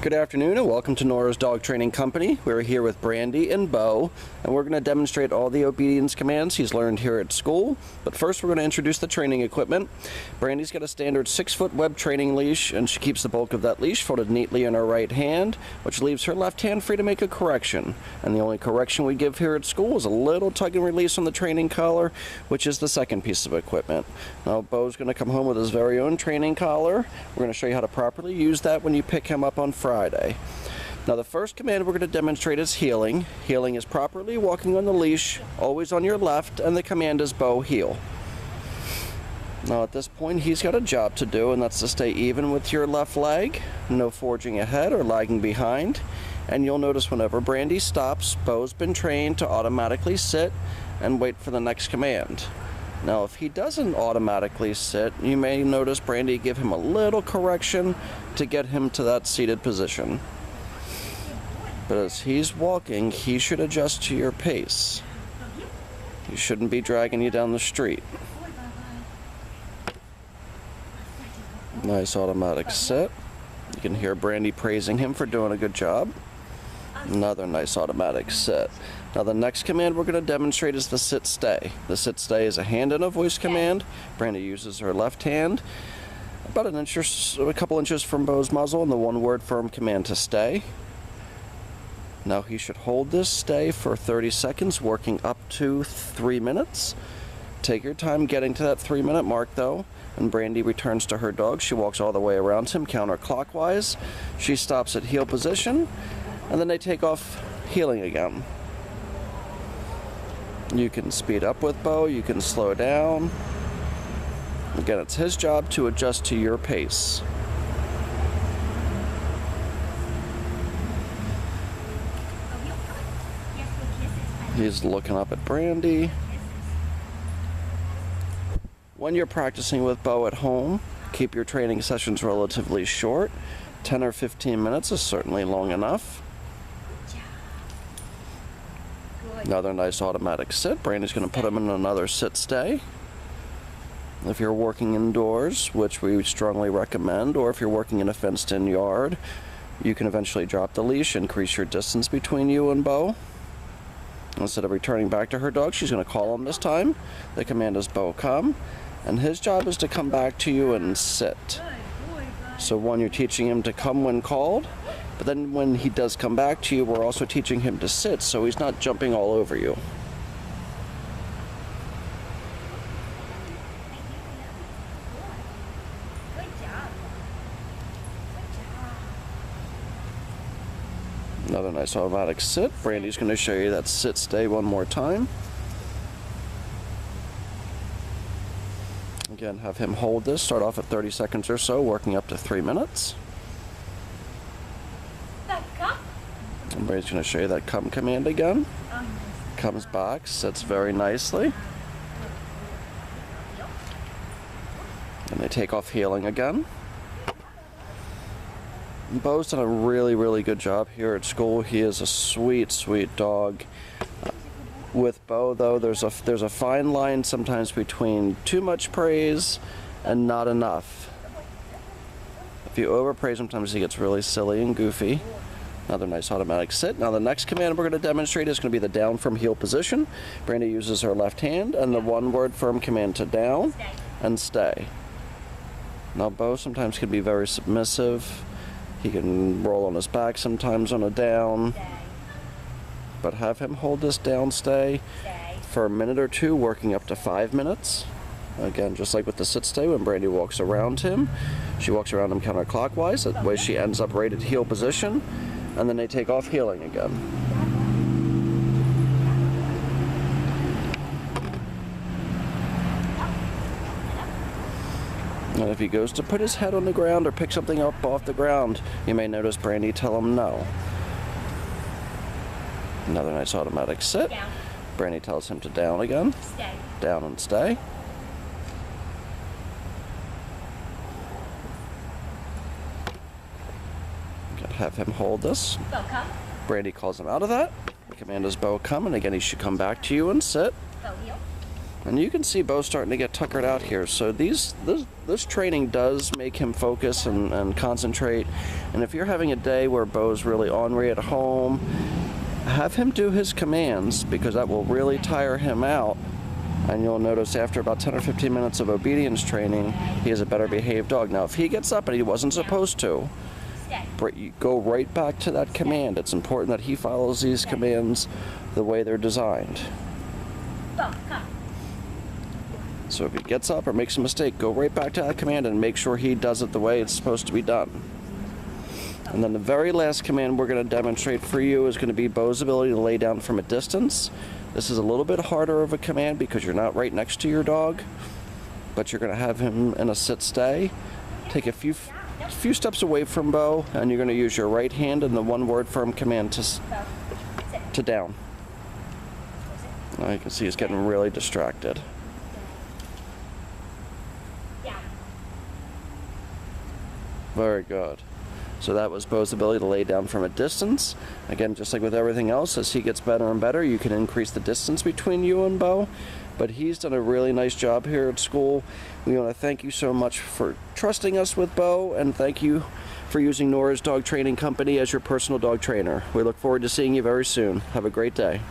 Good afternoon and welcome to Nora's Dog Training Company. We're here with Brandy and Bo, and we're going to demonstrate all the obedience commands he's learned here at school. But first we're going to introduce the training equipment. Brandy's got a standard 6-foot web training leash, and she keeps the bulk of that leash folded neatly in her right hand, which leaves her left hand free to make a correction. And the only correction we give here at school is a little tug and release on the training collar, which is the second piece of equipment. Now Bo's going to come home with his very own training collar. We're going to show you how to properly use that when you pick him up on Friday. Now the first command we're going to demonstrate is heeling. Heeling is properly walking on the leash, always on your left, and the command is Bo heel. Now at this point he's got a job to do, and that's to stay even with your left leg, no forging ahead or lagging behind. And you'll notice whenever Brandy stops, Bo's been trained to automatically sit and wait for the next command. Now if he doesn't automatically sit, you may notice Brandy give him a little correction to get him to that seated position. But as he's walking, he should adjust to your pace. He shouldn't be dragging you down the street. Nice automatic sit. You can hear Brandy praising him for doing a good job. Another nice automatic sit. Now the next command we're going to demonstrate is the sit stay. The sit stay is a hand and a voice command. Brandy uses her left hand about a couple inches from Bo's muzzle, and the one-word firm command to stay. Now he should hold this stay for 30 seconds, working up to 3 minutes. Take your time getting to that 3-minute mark though, and Brandy returns to her dog. She walks all the way around him counterclockwise. She stops at heel position, and then they take off heeling again. You can speed up with Bo, you can slow down. Again, it's his job to adjust to your pace. He's looking up at Brandy. When you're practicing with Bo at home, keep your training sessions relatively short. 10 or 15 minutes is certainly long enough. Another nice automatic sit. Brandy's going to put him in another sit stay. If you're working indoors, which we strongly recommend, or if you're working in a fenced-in yard, you can eventually drop the leash, increase your distance between you and Bo. Instead of returning back to her dog, she's going to call him this time. The command is Bo come, and his job is to come back to you and sit. So one, you're teaching him to come when called, but then when he does come back to you, we're also teaching him to sit, so he's not jumping all over you. Another nice automatic sit. Brandy's going to show you that sit stay one more time. Again, have him hold this, start off at 30 seconds or so, working up to 3 minutes. And Brandy's going to show you that come command again. Comes back, sits very nicely. And they take off heeling again. Bo's done a really good job here at school. He is a sweet dog. With Bo though, there's a fine line sometimes between too much praise and not enough. If you overpraise, sometimes he gets really silly and goofy. Another nice automatic sit. Now the next command we're going to demonstrate is going to be the down from heel position. Brandy uses her left hand and the one-word firm command to down and stay. Now Bo sometimes can be very submissive. He can roll on his back sometimes on a down, but have him hold this down stay for a minute or two, working up to 5 minutes. Again, just like with the sit stay, when Brandy walks around him, she walks around him counterclockwise. That way she ends up right at heel position, and then they take off heeling again. And if he goes to put his head on the ground or pick something up off the ground, you may notice Brandy tell him no. Another nice automatic sit. Down. Brandy tells him to down again. Stay. Down and stay. Have him hold this. Bo come. Brandy calls him out of that. The command is Bo come, and again he should come back to you and sit. Bo heel. And you can see Bo starting to get tuckered out here. So this training does make him focus and concentrate. And if you're having a day where Bo's really ornery at home, have him do his commands, because that will really tire him out. And you'll notice after about 10 or 15 minutes of obedience training, he is a better behaved dog. Now, if he gets up and he wasn't supposed to, go right back to that command. It's important that he follows these commands the way they're designed. So if he gets up or makes a mistake, go right back to that command and make sure he does it the way it's supposed to be done. And then the very last command we're going to demonstrate for you is going to be Bo's ability to lay down from a distance. This is a little bit harder of a command because you're not right next to your dog, but you're going to have him in a sit-stay. Take a few steps away from Bo, and you're going to use your right hand and the one-word firm command to down. Now you can see he's getting really distracted. Very good. So that was Bo's ability to lay down from a distance. Again, just like with everything else, as he gets better and better, you can increase the distance between you and Bo. But he's done a really nice job here at school. We want to thank you so much for trusting us with Bo, and thank you for using Nora's Dog Training Company as your personal dog trainer. We look forward to seeing you very soon. Have a great day.